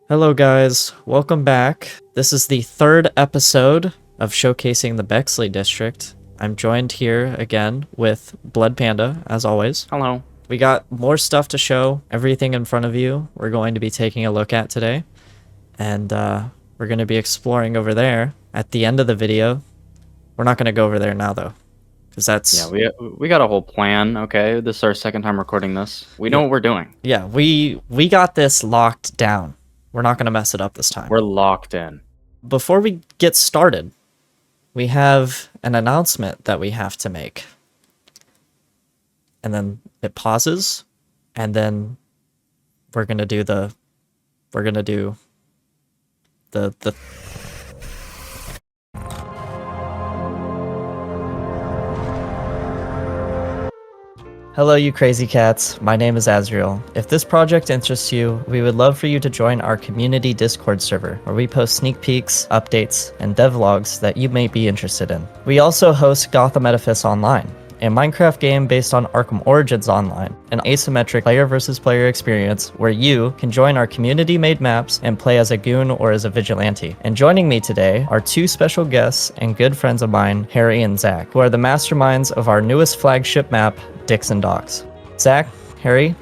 Hello guys, welcome back. This is the third episode of showcasing the Bexley District. I'm joined here again with BludPanda, as always. Hello. We got more stuff to show, everything in front of you we're going to be taking a look at today. And we're going to be exploring over there at the end of the video. We're not going to go over there now though, because that's... Yeah, we got a whole plan, okay? This is our second time recording this. We know what we're doing. Yeah, we got this locked down. We're not going to mess it up this time. We're locked in. Before we get started, we have an announcement that we have to make. And then it pauses, and then we're going to do the Hello, you crazy cats. My name is Azrael. If this project interests you, we would love for you to join our community Discord server, where we post sneak peeks, updates, and devlogs that you may be interested in. We also host Gotham Edifice Online, a Minecraft game based on Arkham Origins Online, an asymmetric player versus player experience where you can join our community-made maps and play as a goon or as a vigilante. And joining me today are two special guests and good friends of mine, Harry and Zach, who are the masterminds of our newest flagship map, Dicks and Docks. Zach, Harry,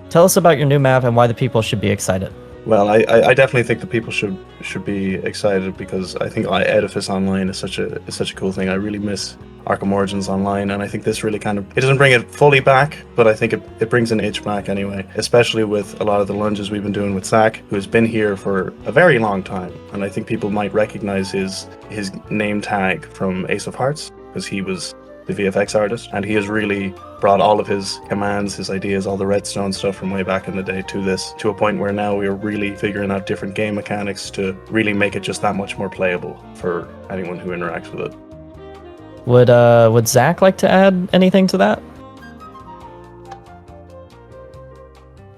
tell us about your new map and why the people should be excited. Well, I definitely think the people should be excited because I think Edifice Online is such a cool thing. I really miss Arkham Origins Online, and I think this really it doesn't bring it fully back, but I think it brings an itch back anyway, especially with a lot of the lunges we've been doing with Zach, who has been here for a very long time, and I think people might recognize his name tag from Ace of Hearts, because he was the VFX artist, and he has really brought all of his commands, his ideas, all the redstone stuff from way back in the day to a point where now we are really figuring out different game mechanics to really make it just that much more playable for anyone who interacts with it. Would Zach like to add anything to that?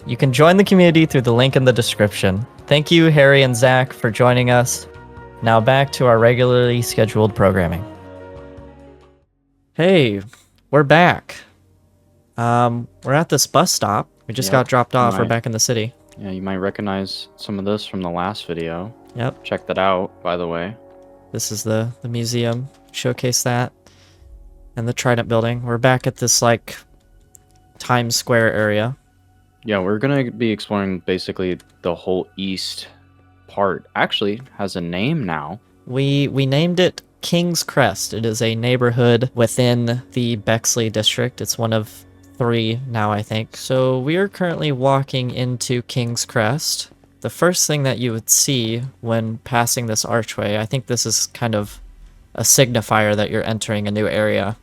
You can join the community through the link in the description. Thank you, Harry and Zach, for joining us. Now back to our regularly scheduled programming. Hey, we're back. We're at this bus stop. We just got dropped off. We're back in the city. Yeah, you might recognize some of this from the last video. Yep. Check that out, by the way. This is the museum. Showcase that. And the Trident building. We're back at this, like, Times Square area. Yeah, we're going to be exploring basically the whole east part. Actually, has a name now. We named it King's Crest. It is a neighborhood within the Bexley District. It's one of 3 now, I think. So we are currently walking into King's Crest. The first thing that you would see when passing this archway, I think this is kind of a signifier that you're entering a new area.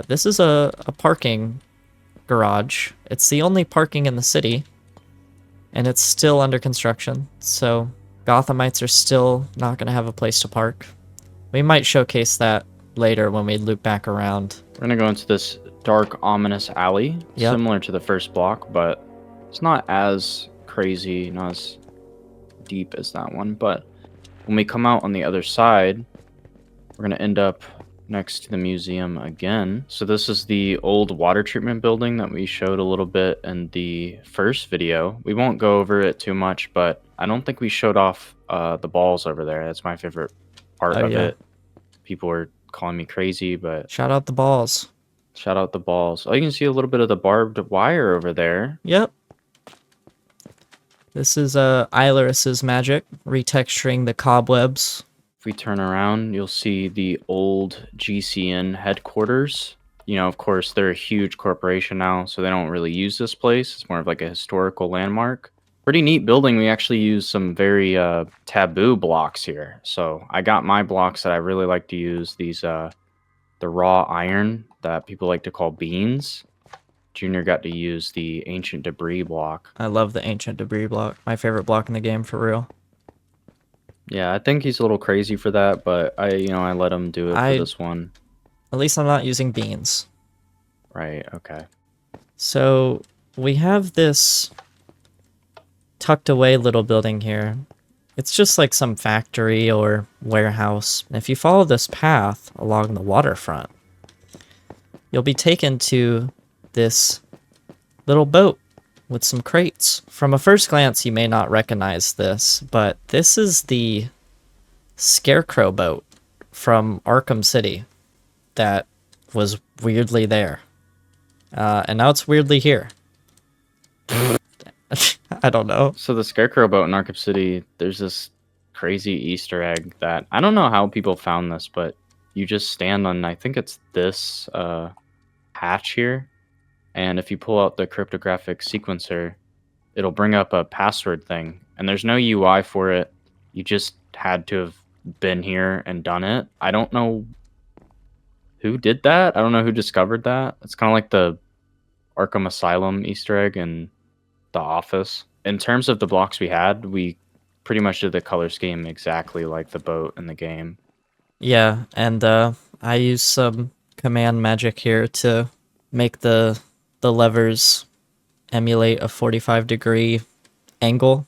This is a parking garage. It's the only parking in the city, and it's still under construction. So Gothamites are still not going to have a place to park. We might showcase that later when we loop back around. We're going to go into this dark, ominous alley, similar to the first block, but it's not as crazy, not as deep as that one. But when we come out on the other side, we're going to end up next to the museum again. So this is the old water treatment building that we showed a little bit in the first video. We won't go over it too much, but I don't think we showed off the balls over there. That's my favorite part of it. People were calling me crazy, but... Shout out the balls. Shout out the balls. Oh, you can see a little bit of the barbed wire over there. Yep. This is Ilaris's magic, retexturing the cobwebs. If we turn around, you'll see the old GCN headquarters. You know, of course, they're a huge corporation now, so they don't really use this place. It's more of like a historical landmark. Pretty neat building. We actually use some very taboo blocks here. So I got my blocks that I really like to use. These the raw iron that people like to call beans. Junior got to use the ancient debris block. I love the ancient debris block. My favorite block in the game, for real. Yeah, I think he's a little crazy for that, but I let him do it for this one. At least I'm not using beans. Right, okay. So we have this tucked away little building here. It's just like some factory or warehouse. And if you follow this path along the waterfront, you'll be taken to this little boat with some crates. From a first glance, you may not recognize this, but this is the Scarecrow boat from Arkham City that was weirdly there. And now it's weirdly here. I don't know. So the Scarecrow boat in Arkham City, there's this crazy Easter egg that I don't know how people found this, but you just stand on, I think it's this hatch here, and if you pull out the cryptographic sequencer, it'll bring up a password thing, and there's no UI for it. You just had to have been here and done it. I don't know who did that. I don't know who discovered that. It's kind of like the Arkham Asylum Easter egg in The Office. In terms of the blocks we had, we pretty much did the color scheme exactly like the boat in the game. Yeah, and I use some command magic here to make the levers emulate a 45-degree angle.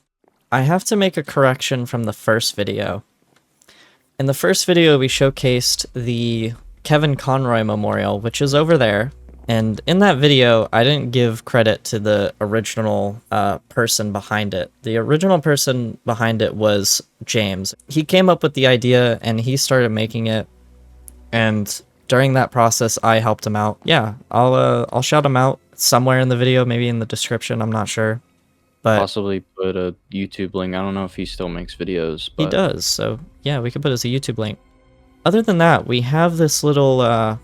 I have to make a correction from the first video. In the first video, we showcased the Kevin Conroy Memorial, which is over there. And in that video, I didn't give credit to the original person behind it. The original person behind it was James. He came up with the idea and he started making it. And during that process, I helped him out. Yeah, I'll shout him out somewhere in the video, maybe in the description. I'm not sure. But possibly put a YouTube link. I don't know if he still makes videos. But he does. So yeah, we could put it as a YouTube link. Other than that, we have this little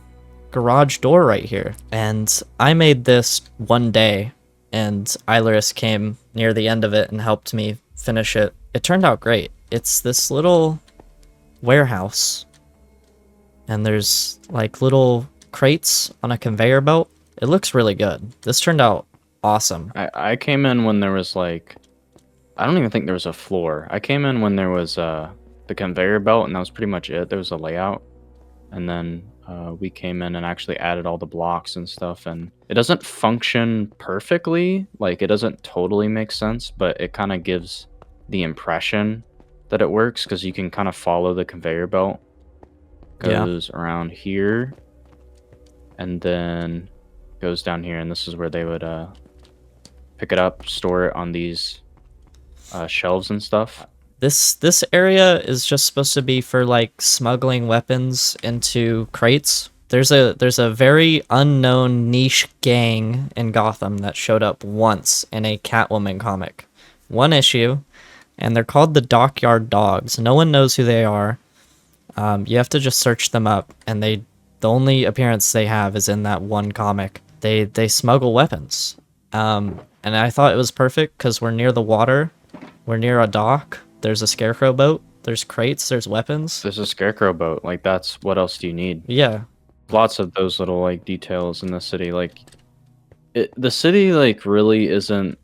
garage door right here, and I made this one day, and Ilaris came near the end of it and helped me finish it. It turned out great. It's this little warehouse, and there's like little crates on a conveyor belt. It looks really good. This turned out awesome. I came in when there was like, I don't even think there was a floor. I came in when there was the conveyor belt, and that was pretty much it. There was a layout, and then we came in and actually added all the blocks and stuff, and it doesn't function perfectly. Like, it doesn't totally make sense, but it kind of gives the impression that it works because you can kind of follow the conveyor belt. Goes around here and then goes down here, and this is where they would pick it up, store it on these shelves and stuff. This area is just supposed to be for like smuggling weapons into crates. There's a very unknown niche gang in Gotham that showed up once in a Catwoman comic. One issue, and they're called the Dockyard Dogs. No one knows who they are. You have to just search them up, and the only appearance they have is in that one comic. They smuggle weapons. And I thought it was perfect because we're near the water. We're near a dock. There's a Scarecrow boat. There's crates. There's weapons. There's a Scarecrow boat. Like, that's what else do you need? Yeah. Lots of those little like details in the city. Like, the city like really isn't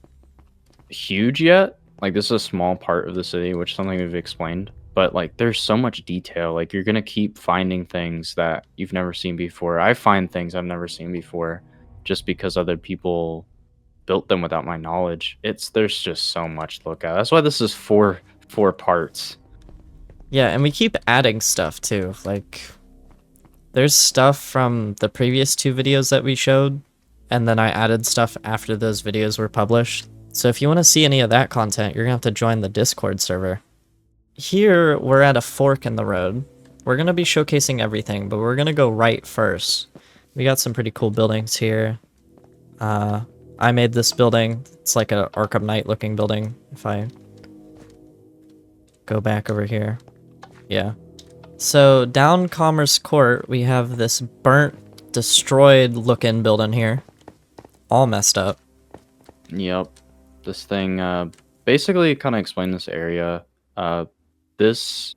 huge yet. Like, this is a small part of the city, which is something we've explained. But like, there's so much detail. Like, you're gonna keep finding things that you've never seen before. I find things I've never seen before, just because other people built them without my knowledge. There's just so much to look at. That's why this is four parts. Yeah, and we keep adding stuff too. Like, there's stuff from the previous 2 videos that we showed, and then I added stuff after those videos were published. So if you want to see any of that content, you're gonna have to join the Discord server. Here, we're at a fork in the road. We're gonna be showcasing everything, but we're gonna go right first. We got some pretty cool buildings here. I made this building. It's like a Arkham Knight looking building. If I go back over here. Yeah. So down Commerce Court, we have this burnt, destroyed looking building here. All messed up. Yep. This thing, basically kind of explain this area. This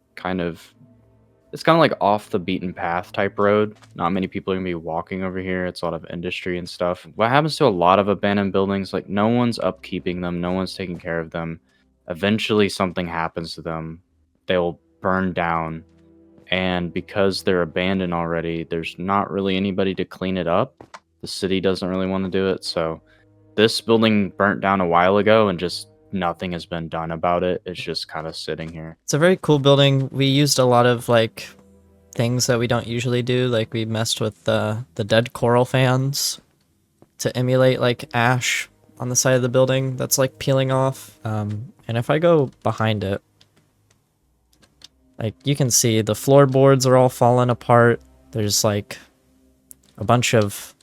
it's kind of like off the beaten path type road. Not many people are gonna be walking over here. It's a lot of industry and stuff. What happens to a lot of abandoned buildings, like, no one's upkeeping them, no one's taking care of them. Eventually something happens to them. They'll burn down. And because they're abandoned already, there's not really anybody to clean it up. The city doesn't really want to do it. So this building burnt down a while ago and just nothing has been done about it. It's just kind of sitting here. It's a very cool building. We used a lot of like things that we don't usually do. Like we messed with the dead coral fans to emulate like ash on the side of the building that's like peeling off. And if I go behind it, like you can see the floorboards are all falling apart. There's like a bunch of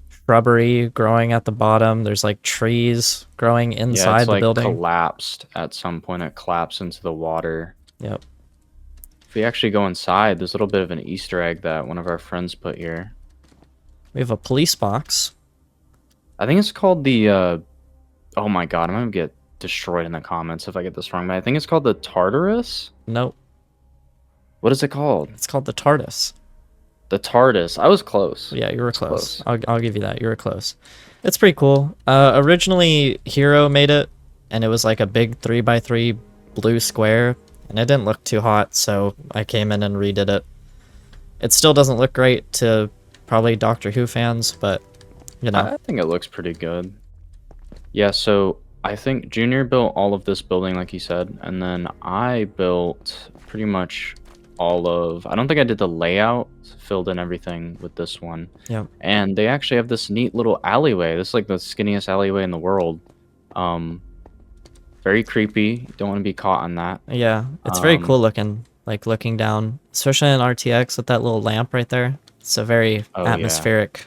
shrubbery growing at the bottom. There's like trees growing inside it's the like building. Collapsed at some point. It collapsed into the water. Yep. If we actually go inside, there's a little bit of an Easter egg that one of our friends put here. We have a police box. I think it's called the oh my god, I'm gonna get destroyed in the comments if I get this wrong, but I think it's called the Tartarus. Nope. What is it called? It's called the TARDIS. The TARDIS. I was close. Yeah, you were close. I'll give you that. You were close. It's pretty cool. Originally, Hero made it, and it was like a big 3x3 blue square, and it didn't look too hot, so I came in and redid it. It still doesn't look great to probably Doctor Who fans, but, you know. I think it looks pretty good. Yeah, so I think Junior built all of this building, like he said, and then I built pretty much all of... I don't think I did the layout, filled in everything with this one. Yeah. And they actually have this neat little alleyway. This is like the skinniest alleyway in the world. Very creepy. Don't want to be caught on that. Yeah, it's very cool looking, like looking down, especially in RTX with that little lamp right there. It's a very atmospheric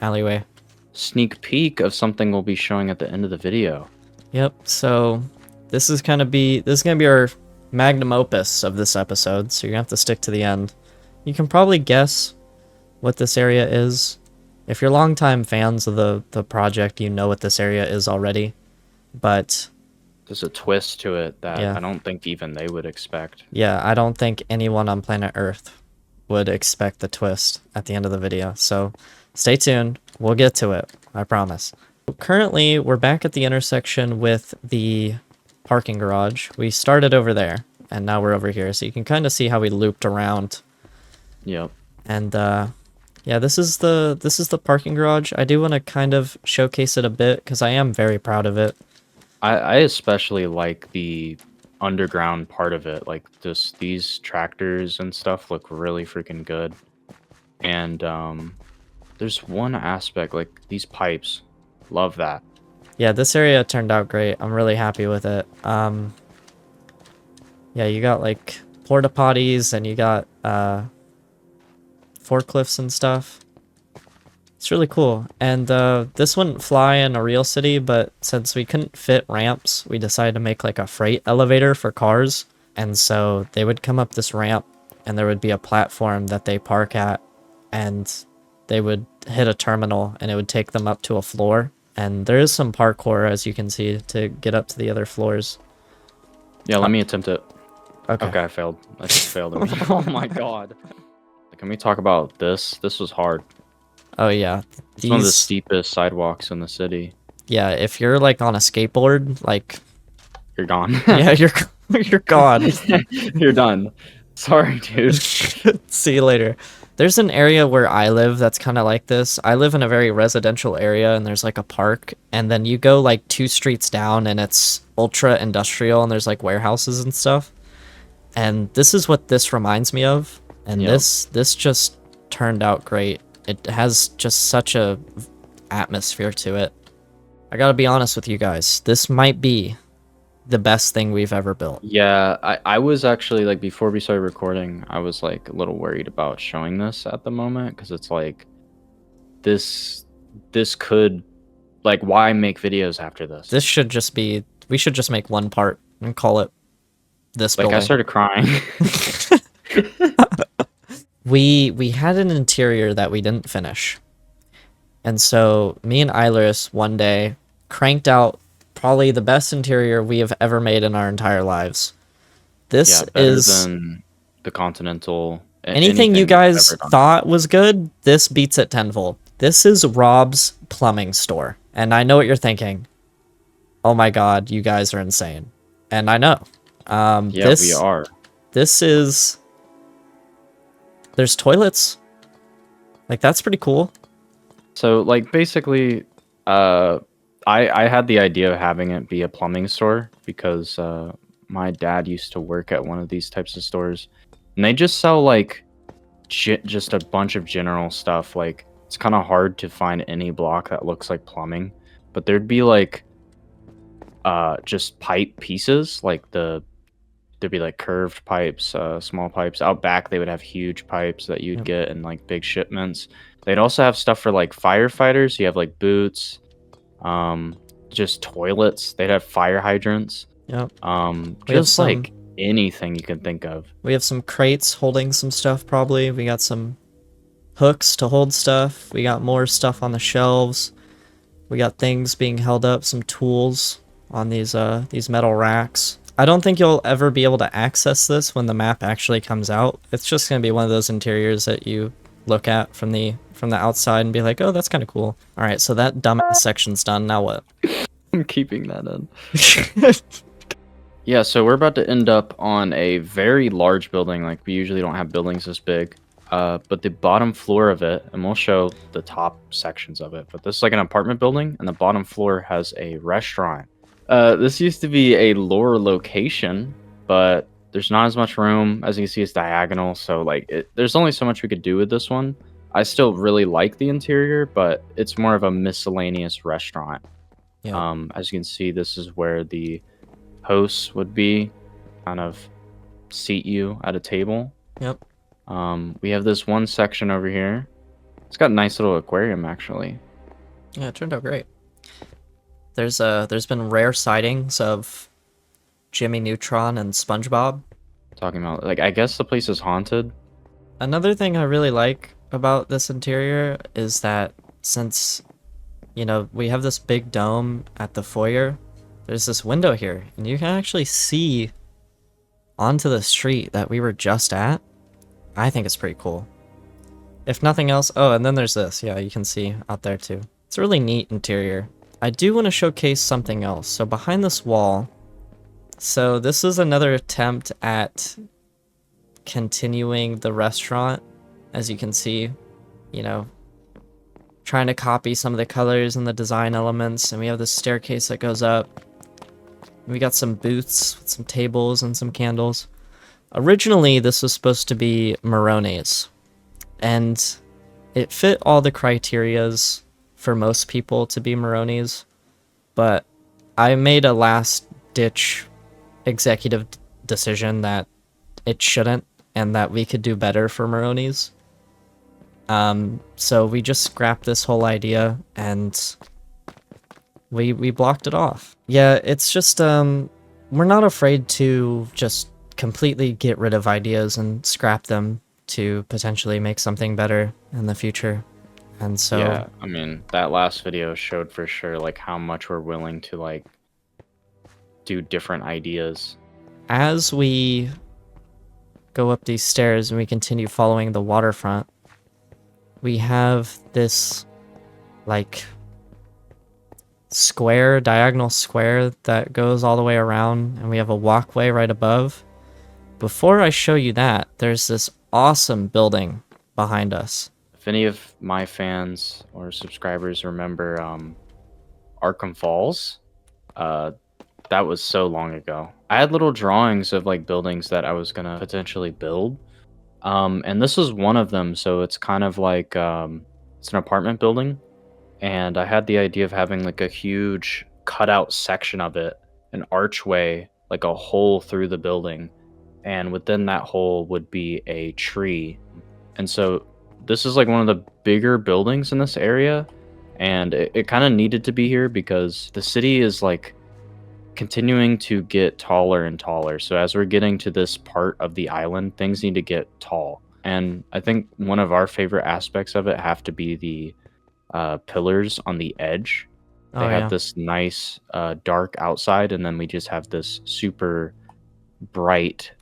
alleyway. Sneak peek of something we'll be showing at the end of the video. Yep, so this is gonna be our magnum opus of this episode, so you're gonna have to stick to the end. You can probably guess what this area is. If you're longtime fans of the project, you know what this area is already. But there's a twist to it that yeah. I don't think even they would expect. Yeah, I don't think anyone on planet Earth would expect the twist at the end of the video. So stay tuned. We'll get to it. I promise. Currently, we're back at the intersection with the parking garage. We started over there, and now we're over here. So you can kind of see how we looped around. Yep. And yeah, this is the parking garage. I do want to kind of showcase it a bit because I am very proud of it. I especially like the underground part of it. Like just these tractors and stuff look really freaking good. And there's one aspect, like these pipes. Love that. Yeah, this area turned out great. I'm really happy with it. Yeah, you got like porta potties and you got forklifts and stuff. It's really cool. And this wouldn't fly in a real city, but since we couldn't fit ramps, we decided to make like a freight elevator for cars. And so they would come up this ramp and there would be a platform that they park at, and they would hit a terminal and it would take them up to a floor. And there is some parkour, as you can see, to get up to the other floors. Yeah, let me attempt it. Okay, I failed. I just failed. Oh my god. Can we talk about this? This was hard. Oh yeah. It's one of the steepest sidewalks in the city. Yeah, if you're like on a skateboard, like... You're gone. Yeah, you're gone. You're done. Sorry, dude. See you later. There's an area where I live that's kind of like this. I live in a very residential area, and there's like a park, and then you go like 2 streets down, and it's ultra industrial, and there's like warehouses and stuff. And this is what this reminds me of. And Yep. this just turned out great. It has just such a atmosphere to it. I gotta be honest with you guys. This might be the best thing we've ever built. Yeah, I was actually, like, before we started recording, I was, like, a little worried about showing this at the moment, because it's, like, this could, like, why make videos after this? This should just be, we should just make one part and call it this building. I started crying. We had an interior that we didn't finish. And so me and Ilarus one day cranked out probably the best interior we have ever made in our entire lives. This is than the Continental. anything you guys thought was good, this beats it tenfold. This is Rob's plumbing store. And I know what you're thinking. Oh my god, you guys are insane. And I know. Yeah, we are. This is... There's toilets. Like, that's pretty cool. So, like, basically, I had the idea of having it be a plumbing store because my dad used to work at one of these types of stores, and they just sell like just a bunch of general stuff. Like it's kind of hard to find any block that looks like plumbing, but there'd be like just pipe pieces, like there'd be like curved pipes, small pipes. Out back they would have huge pipes that you'd get in like big shipments. They'd also have stuff for like firefighters. You have like boots, just toilets. They'd have fire hydrants. Yep. Just like anything you can think of. We have some crates holding some stuff probably. We got some hooks to hold stuff. We got more stuff on the shelves. We got things being held up, some tools on these metal racks. I don't think you'll ever be able to access this when the map actually comes out. It's just going to be one of those interiors that you look at from the outside and be like, oh, that's kind of cool. All right, so that dumbass section's done. Now what? I'm keeping that in. Yeah, so we're about to end up on a very large building. Like, we usually don't have buildings this big. But the bottom floor of it, and we'll show the top sections of it, but this is like an apartment building, and the bottom floor has a restaurant. This used to be a lore location, but there's not as much room. As you can see, it's diagonal, so like there's only so much we could do with this one. I still really like the interior, but it's more of a miscellaneous restaurant. Yeah. As you can see, this is where the hosts would be, kind of seat you at a table. Yep. We have this one section over here. It's got a nice little aquarium, actually. Yeah, it turned out great. There's been rare sightings of Jimmy Neutron and SpongeBob. Talking about, like, I guess the place is haunted. Another thing I really like about this interior is that since, you know, we have this big dome at the foyer, there's this window here, and you can actually see onto the street that we were just at. I think it's pretty cool. If nothing else, oh, and then there's this. Yeah, you can see out there too. It's a really neat interior. I do want to showcase something else. So behind this wall, so this is another attempt at continuing the restaurant. As you can see, you know, trying to copy some of the colors and the design elements. And we have this staircase that goes up. We got some booths with some tables and some candles. Originally, this was supposed to be Maroni's, and it fit all the criterias for most people to be Maroni's, but I made a last-ditch executive decision that it shouldn't, and that we could do better for Maroni's. So we just scrapped this whole idea, and we blocked it off. Yeah, it's just, we're not afraid to just completely get rid of ideas and scrap them to potentially make something better in the future. And so yeah, I mean, that last video showed for sure like how much we're willing to like do different ideas. As we go up these stairs and we continue following the waterfront, we have this like square, diagonal square that goes all the way around, and we have a walkway right above. Before I show you that, there's this awesome building behind us. If any of my fans or subscribers remember Arkham Falls, that was so long ago. I had little drawings of like buildings that I was gonna potentially build, and this was one of them. So it's kind of like it's an apartment building, and I had the idea of having like a huge cutout section of it, an archway, like a hole through the building. And within that hole would be a tree. And so this is like one of the bigger buildings in this area, and it kind of needed to be here because the city is like continuing to get taller and taller. So as we're getting to this part of the island, things need to get tall. And I think one of our favorite aspects of it have to be the pillars on the edge. They have this nice dark outside, and then we just have this super bright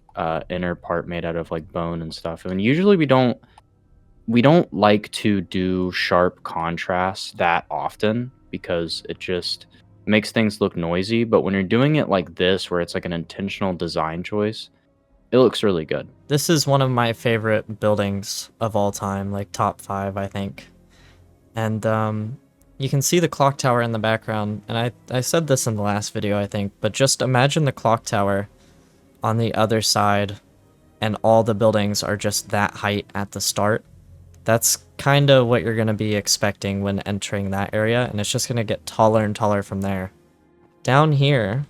inner part made out of like bone and stuff. And usually we don't like to do sharp contrasts that often because it just makes things look noisy. But when you're doing it like this, where it's like an intentional design choice, it looks really good. This is one of my favorite buildings of all time, like top 5, I think. And you can see the clock tower in the background, and I said this in the last video, I think, but just imagine the clock tower on the other side, and all the buildings are just that height at the start. That's kind of what you're going to be expecting when entering that area, and it's just going to get taller and taller from there. Down here,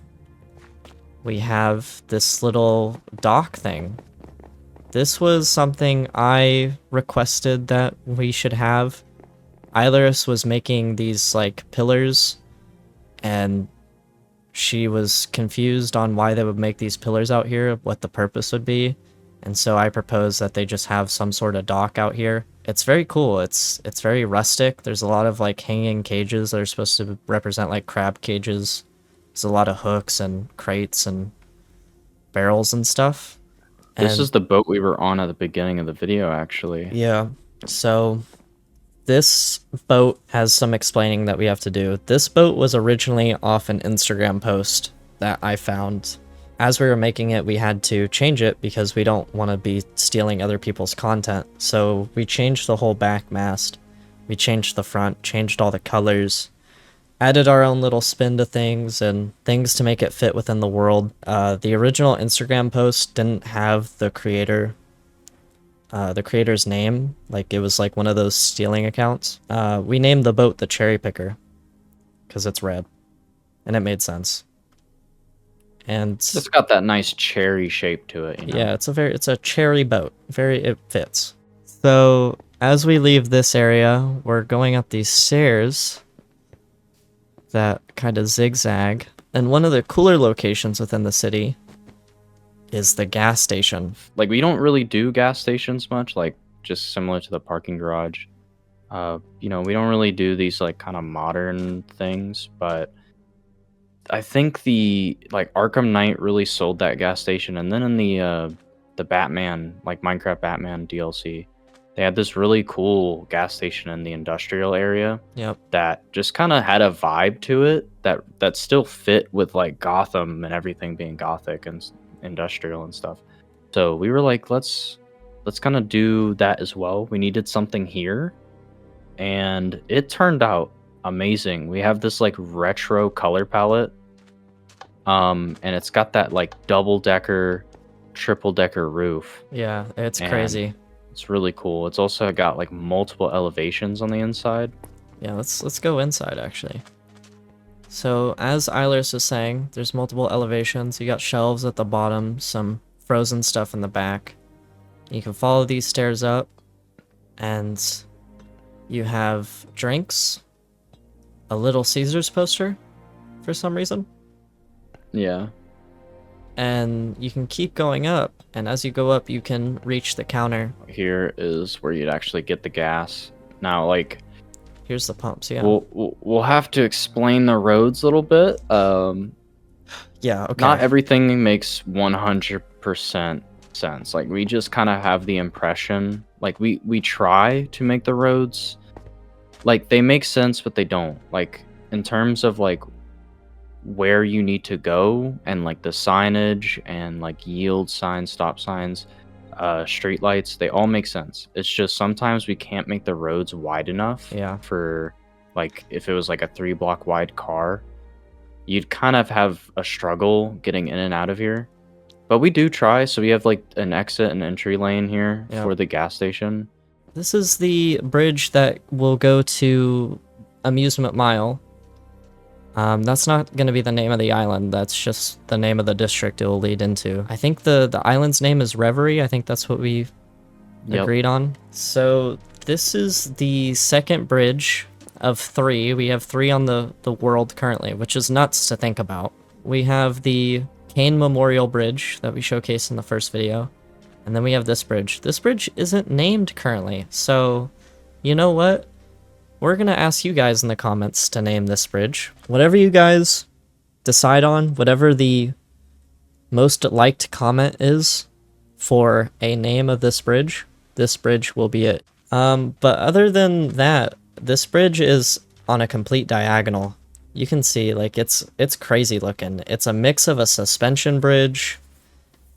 we have this little dock thing. This was something I requested that we should have. Iris was making these like pillars, and she was confused on why they would make these pillars out here, what the purpose would be. And so I proposed that they just have some sort of dock out here. It's very cool. It's very rustic. There's a lot of like hanging cages that are supposed to represent like crab cages. There's a lot of hooks and crates and barrels and stuff. This is the boat we were on at the beginning of the video, actually. Yeah. So this boat has some explaining that we have to do. This boat was originally off an Instagram post that I found. As we were making it, we had to change it because we don't want to be stealing other people's content. So we changed the whole back mast. We changed the front, changed all the colors, added our own little spin to things and things to make it fit within the world. The original Instagram post didn't have the creator's name. Like, it was like one of those stealing accounts. We named the boat the Cherry Picker because it's red, and it made sense. And it's got that nice cherry shape to it, you know? Yeah, it's a cherry boat. It fits. So as we leave this area, we're going up these stairs that kind of zigzag. And one of the cooler locations within the city is the gas station. Like, we don't really do gas stations much, like just similar to the parking garage. You know, we don't really do these like kind of modern things, but I think the like Arkham Knight really sold that gas station, and then in the Batman, like Minecraft Batman DLC, they had this really cool gas station in the industrial area. Yep. That just kind of had a vibe to it that still fit with like Gotham and everything being gothic and industrial and stuff. So we were like, let's kind of do that as well. We needed something here, and it turned out amazing. We have this like retro color palette, and it's got that like double-decker, triple-decker roof. Yeah, it's crazy. It's really cool. It's also got like multiple elevations on the inside. Yeah, let's go inside actually. So as Eilers was saying, there's multiple elevations. You got shelves at the bottom, some frozen stuff in the back. You can follow these stairs up, and you have drinks, a Little Caesars poster for some reason. Yeah. And you can keep going up, and as you go up, you can reach the counter. Here is where you'd actually get the gas. Now, like, here's the pumps. Yeah. We'll have to explain the roads a little bit. Yeah. Okay. Not everything makes 100% sense. Like, we just kind of have the impression, like, we try to make the roads, like, they make sense, but they don't. Like, in terms of like where you need to go, and like the signage and like yield signs, stop signs, street lights, they all make sense. It's just sometimes we can't make the roads wide enough. Yeah. For like, if it was like a 3-block wide car, you'd kind of have a struggle getting in and out of here. But we do try. So we have like an exit and entry lane here. Yep. For the gas station. This is the bridge that will go to Amusement Mile. That's not going to be the name of the island. That's just the name of the district it will lead into. I think the island's name is Reverie. I think that's what we agreed on. So this is the second bridge of 3. We have 3 on the world currently, which is nuts to think about. We have the Kane Memorial Bridge that we showcased in the first video. And then we have this bridge. This bridge isn't named currently. So, you know what? We're going to ask you guys in the comments to name this bridge. Whatever you guys decide on, whatever the most liked comment is for a name of this bridge will be it. But other than that, this bridge is on a complete diagonal. You can see, like, it's crazy looking. It's a mix of a suspension bridge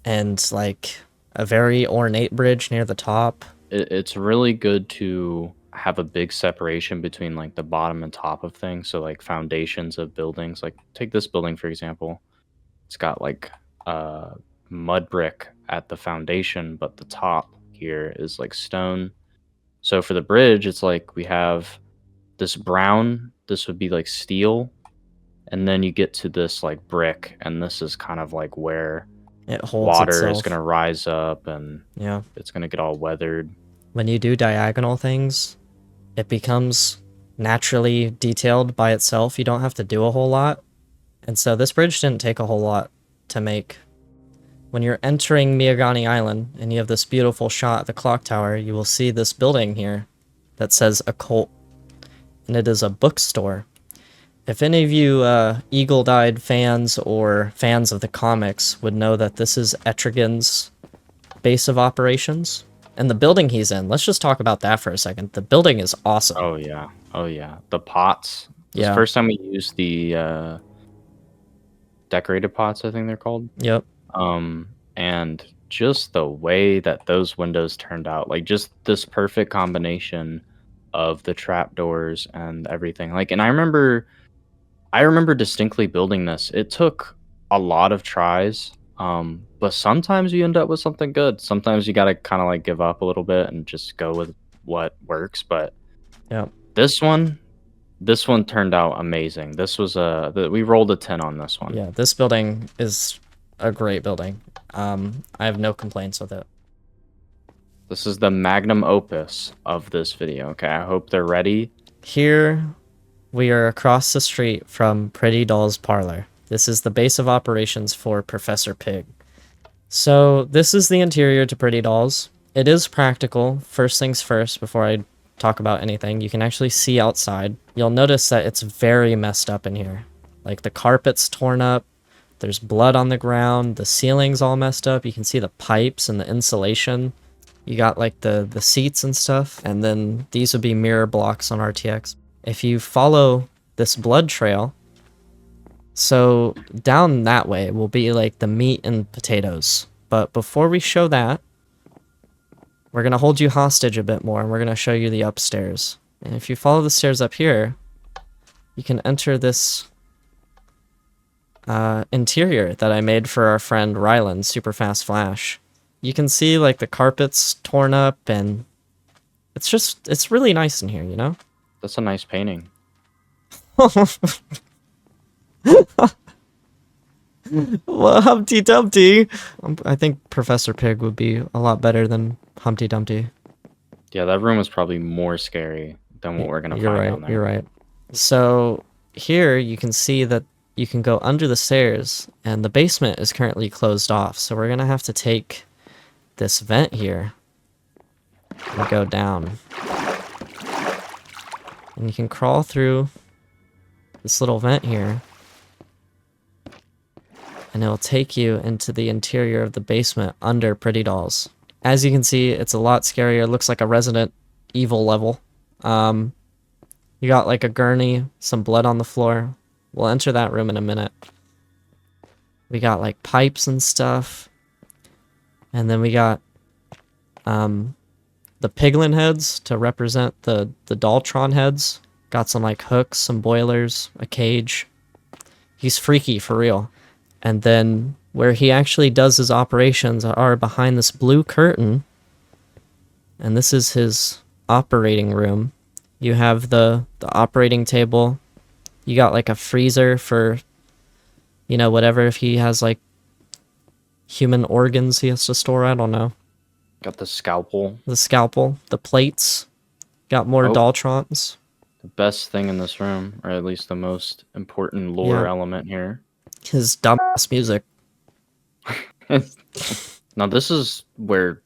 and like a very ornate bridge near the top. It's really good to have a big separation between like the bottom and top of things. So like foundations of buildings. Like take this building for example. It's got like mud brick at the foundation, but the top here is like stone. So for the bridge, it's like we have this brown, this would be like steel, and then you get to this like brick, and this is kind of like where It holds water itself. is gonna rise up and Yeah. it's gonna get all weathered. When you do diagonal things, it becomes naturally detailed by itself. You don't have to do a whole lot. And so this bridge didn't take a whole lot to make. When you're entering Miyagani Island and you have this beautiful shot at the clock tower, you will see this building here that says Occult, and it is a bookstore. If any of you eagle-eyed fans or fans of the comics would know that this is Etrigan's base of operations, and the building he's in, let's just talk about that for a second. The building is awesome. Oh yeah, oh yeah. The pots. This Yeah. first time we used the decorated pots, I think they're called. Yep. And just the way that those windows turned out, like just this perfect combination of the trapdoors and everything. Like, and I remember distinctly building this. It took a lot of tries, but sometimes you end up with something good. Sometimes you gotta kind of like give up a little bit and just go with what works. But Yeah. this one turned out amazing. This was we rolled a 10 on this one. Yeah, this building is a great building. I have no complaints with it. This is the magnum opus of this video. Okay, I hope they're ready. Here, we are across the street from Pretty Doll's parlor. This is the base of operations for Professor Pig. So this is the interior to Pretty Dolls. It is practical. First things first, before I talk about anything, you can actually see outside. You'll notice that it's very messed up in here. Like the carpet's torn up. There's blood on the ground. The ceiling's all messed up. You can see the pipes and the insulation. You got like the seats and stuff. And then these would be mirror blocks on RTX. If you follow this blood trail, so down that way will be like the meat and potatoes. But before we show that, we're going to hold you hostage a bit more and we're going to show you the upstairs. And if you follow the stairs up here, you can enter this interior that I made for our friend Ryland, SuperFastFlash. You can see like the carpet's torn up and it's really nice in here, you know? That's a nice painting. Well, Humpty Dumpty. I think Professor Pig would be a lot better than Humpty Dumpty. Yeah, that room was probably more scary than what we're gonna find down there. You're right. So here you can see that you can go under the stairs, and the basement is currently closed off. So we're gonna have to take this vent here and go down, and you can crawl through this little vent here, and it'll take you into the interior of the basement under Pretty Dolls. As you can see, it's a lot scarier. It looks like a Resident Evil level. You got like a gurney, some blood on the floor. We'll enter that room in a minute. We got like pipes and stuff. And then we got the piglin heads to represent the Daltron heads. Got some like hooks, some boilers, a cage. He's freaky for real. And then where he actually does his operations are behind this blue curtain. And this is his operating room. You have the operating table. You got like a freezer for, you know, whatever, if he has like human organs he has to store, I don't know. Got the scalpel. The scalpel, the plates. Got more Daltrons. The best thing in this room, or at least the most important lore element here. His dumbass music. Now this is where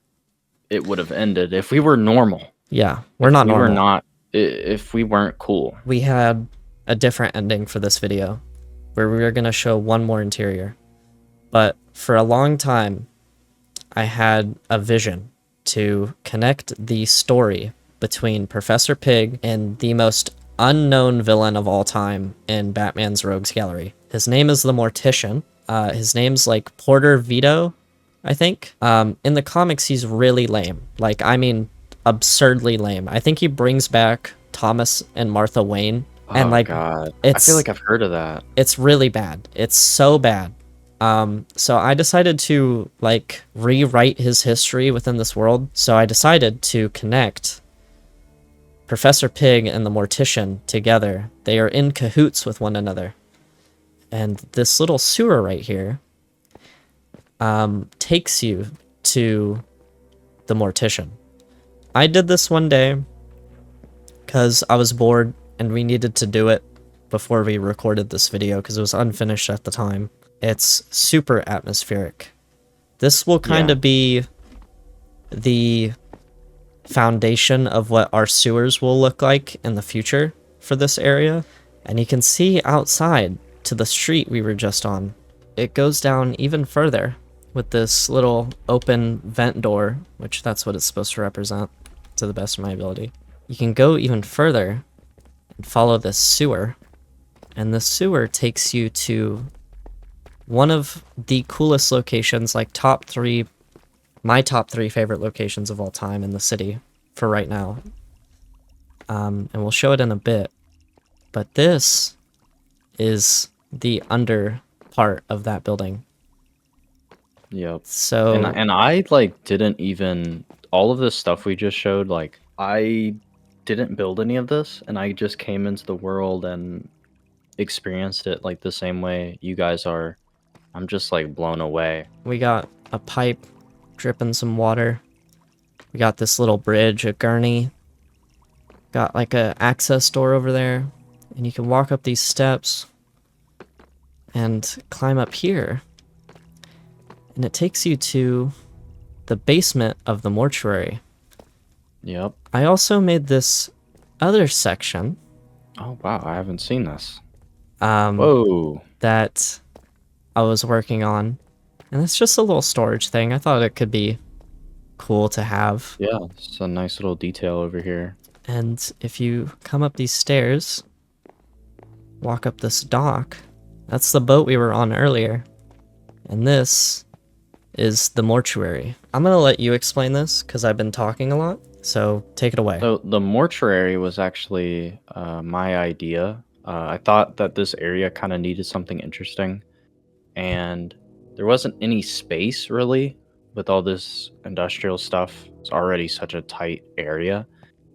it would have ended if we were normal. Yeah, we're not normal. We were not. If we weren't cool. We had a different ending for this video, where we were going to show one more interior. But for a long time, I had a vision to connect the story between Professor Pig and the most unknown villain of all time in Batman's Rogues Gallery. His name is the Mortician. His name's like Porter Vito, I think. In the comics, he's really lame. Like, I mean, absurdly lame. I think he brings back Thomas and Martha Wayne, and Oh like god. I it's feel like I've heard of that. it's really bad. It's so bad. So I decided to like rewrite his history within this world. So I decided to connect Professor Pig and the Mortician together. They are in cahoots with one another. And this little sewer right here takes you to the Mortician. I did this one day because I was bored and we needed to do it before we recorded this video because it was unfinished at the time. It's super atmospheric. This will kind of be the foundation of what our sewers will look like in the future for this area. And you can see outside to the street we were just on. It goes down even further with this little open vent door, which that's what it's supposed to represent to the best of my ability. You can go even further and follow this sewer. And the sewer takes you to one of the coolest locations, like my top three favorite locations of all time in the city for right now. And we'll show it in a bit. But this is the under part of that building. Yep. So and I like didn't even all of this stuff we just showed, like I didn't build any of this, and I just came into the world and experienced it like the same way you guys are. I'm just like blown away. we got a pipe dripping some water. We got this little bridge, a gurney. Got like a access door over there. And you can walk up these steps and climb up here. And it takes you to the basement of the mortuary. Yep. I also made this other section. Oh wow, I haven't seen this. Whoa. That I was working on. And it's just a little storage thing. I thought it could be cool to have. Yeah, it's a nice little detail over here. And if you come up these stairs, walk up this dock, that's the boat we were on earlier. And this is the mortuary. I'm going to let you explain this because I've been talking a lot. So take it away. So the mortuary was actually my idea. I thought that this area kind of needed something interesting. And there wasn't any space really with all this industrial stuff. It's already such a tight area.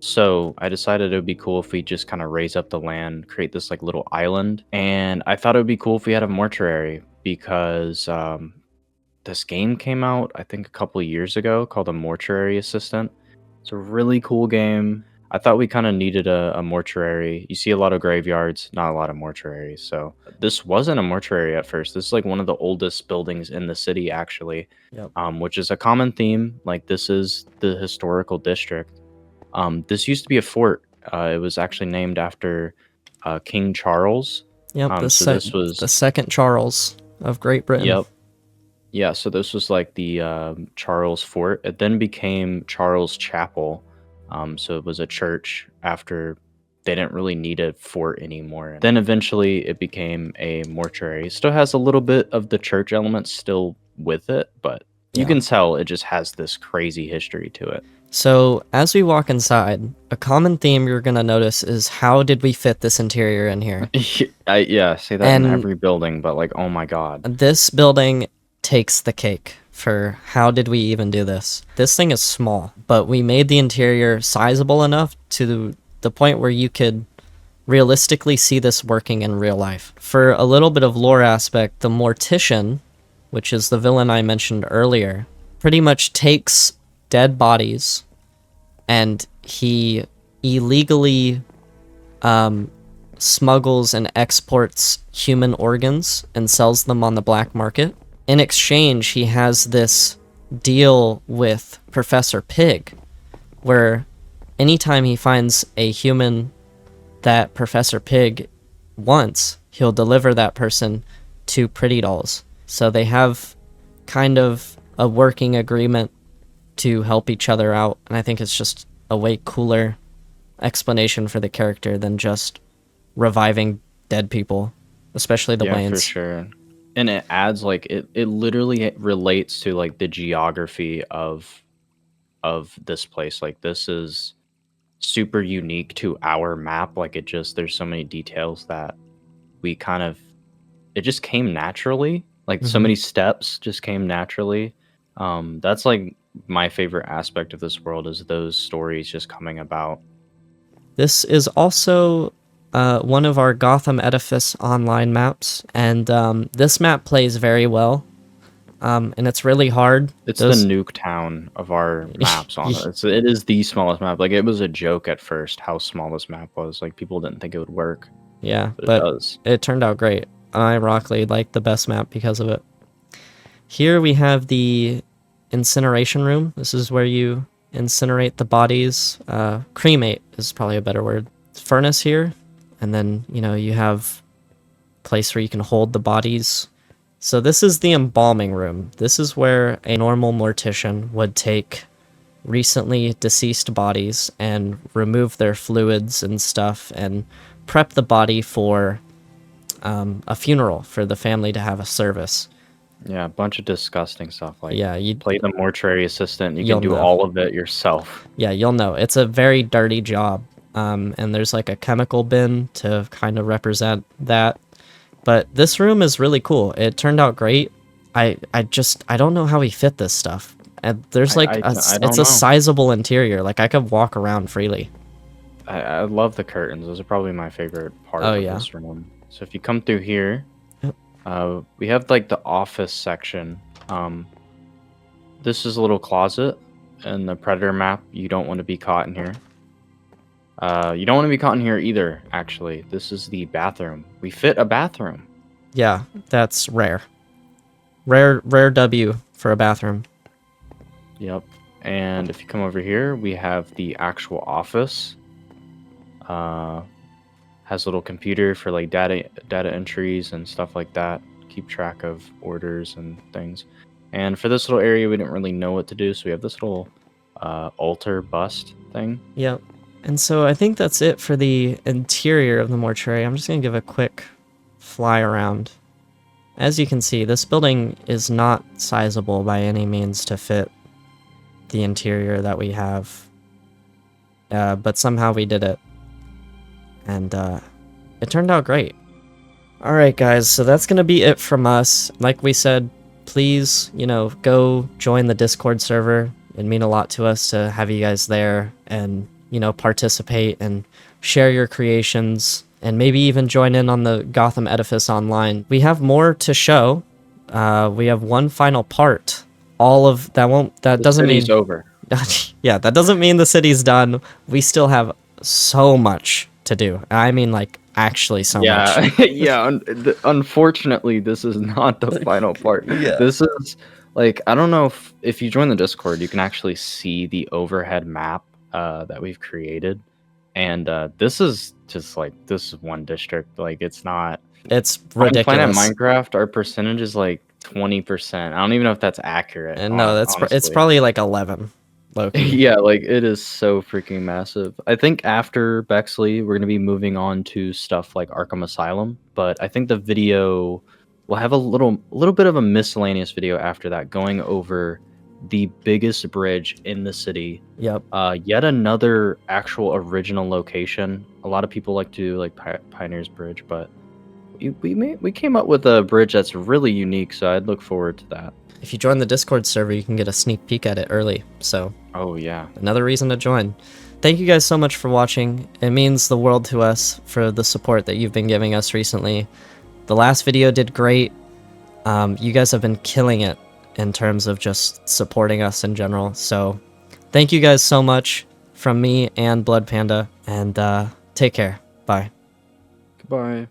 So I decided it would be cool if we just kind of raise up the land, create this like little island. And I thought it would be cool if we had a mortuary because this game came out, I think a couple of years ago called A Mortuary Assistant. It's a really cool game. I thought we kind of needed a mortuary. You see a lot of graveyards, not a lot of mortuaries. So this wasn't a mortuary at first. This is like one of the oldest buildings in the city, actually, which is a common theme. Like this is the historical district. This used to be a fort. It was actually named after King Charles. Yep, this was the second Charles of Great Britain. Yep. Yeah, so this was like the Charles Fort. It then became Charles Chapel. So it was a church after they didn't really need a fort anymore. Then eventually it became a mortuary. It still has a little bit of the church elements still with it, but you can tell it just has this crazy history to it. So as we walk inside, a common theme you're going to notice is how did we fit this interior in here? Yeah, say that in every building, but like, oh my god. This building takes the cake for how did we even do this. This thing is small, but we made the interior sizable enough to the point where you could realistically see this working in real life. For a little bit of lore aspect, the Mortician, which is the villain I mentioned earlier, pretty much takes dead bodies and he illegally smuggles and exports human organs and sells them on the black market. In exchange, he has this deal with Professor Pig, where anytime he finds a human that Professor Pig wants, he'll deliver that person to Pretty Dolls. So they have kind of a working agreement to help each other out, and I think it's just a way cooler explanation for the character than just reviving dead people, especially the Waynes. Yeah, for sure. And it adds like it literally relates to like the geography of of this place. Like, this is super unique to our map. Like, there's so many details that we kind of, it just came naturally. Like, so many steps just came naturally. That's like my favorite aspect of this world, is those stories just coming about. This is also one of our Gotham Edifice online maps, and this map plays very well, and it's really hard. It's the nuke town of our maps on it. It is the smallest map. Like, it was a joke at first how small this map was. Like, people didn't think it would work. Yeah, but it does. It turned out great. I ironically like the best map because of it. Here we have the incineration room. This is where you incinerate the bodies. Cremate is probably a better word. Furnace here, and then you have a place where you can hold the bodies. So this is the embalming room. This is where a normal mortician would take recently deceased bodies and remove their fluids and stuff and prep the body for a funeral, for the family to have a service. Yeah, a bunch of disgusting stuff. Like, yeah, you play the mortuary assistant. You can do all of it yourself. Yeah, you'll know. It's a very dirty job. And there's like a chemical bin to kind of represent that. But this room is really cool. It turned out great. I don't know how we fit this stuff. And there's like it's a sizable interior. Like, I could walk around freely. I love the curtains. Those are probably my favorite part of this room. So if you come through here, we have like the office section. This is a little closet in the Predator map. You don't want to be caught in here. You don't want to be caught in here either, actually. This is the bathroom. We fit a bathroom. Yeah, that's rare. Rare W for a bathroom. Yep. And if you come over here, we have the actual office. Has a little computer for like data entries and stuff like that. Keep track of orders and things. And for this little area, we didn't really know what to do, so we have this little altar bust thing. Yep. And so I think that's it for the interior of the mortuary. I'm just going to give a quick fly around. As you can see, this building is not sizable by any means to fit the interior that we have. But somehow we did it. And it turned out great. Alright guys, so that's going to be it from us. Like we said, please, go join the Discord server. It'd mean a lot to us to have you guys there and, participate and share your creations and maybe even join in on the Gotham Edifice online. We have more to show. We have one final part. That doesn't mean it's over. Yeah, that doesn't mean the city's done. We still have so much to do. I mean, like, actually so much. Yeah. Unfortunately, this is not the final part. Yeah. This is like, I don't know if you join the Discord, you can actually see the overhead map that we've created, and this is just like, this is one district. Like, it's ridiculous. Planet Minecraft, our percentage is like 20%. I don't even know if that's accurate. And no, it's probably like 11. Yeah, like, it is so freaking massive. I think after Bexley, we're going to be moving on to stuff like Arkham Asylum, but I think the video will have a little bit of a miscellaneous video after that, going over the biggest bridge in the city. Yep. Yet another actual original location. A lot of people like to do like Pioneer's Bridge, but we came up with a bridge that's really unique, so I'd look forward to that. If you join the Discord server, you can get a sneak peek at it early. So, oh yeah, another reason to join. Thank you guys so much for watching. It means the world to us for the support that you've been giving us recently. The last video did great. You guys have been killing it in terms of just supporting us in general. So, thank you guys so much from me and BludPanda, and take care. Bye. Goodbye.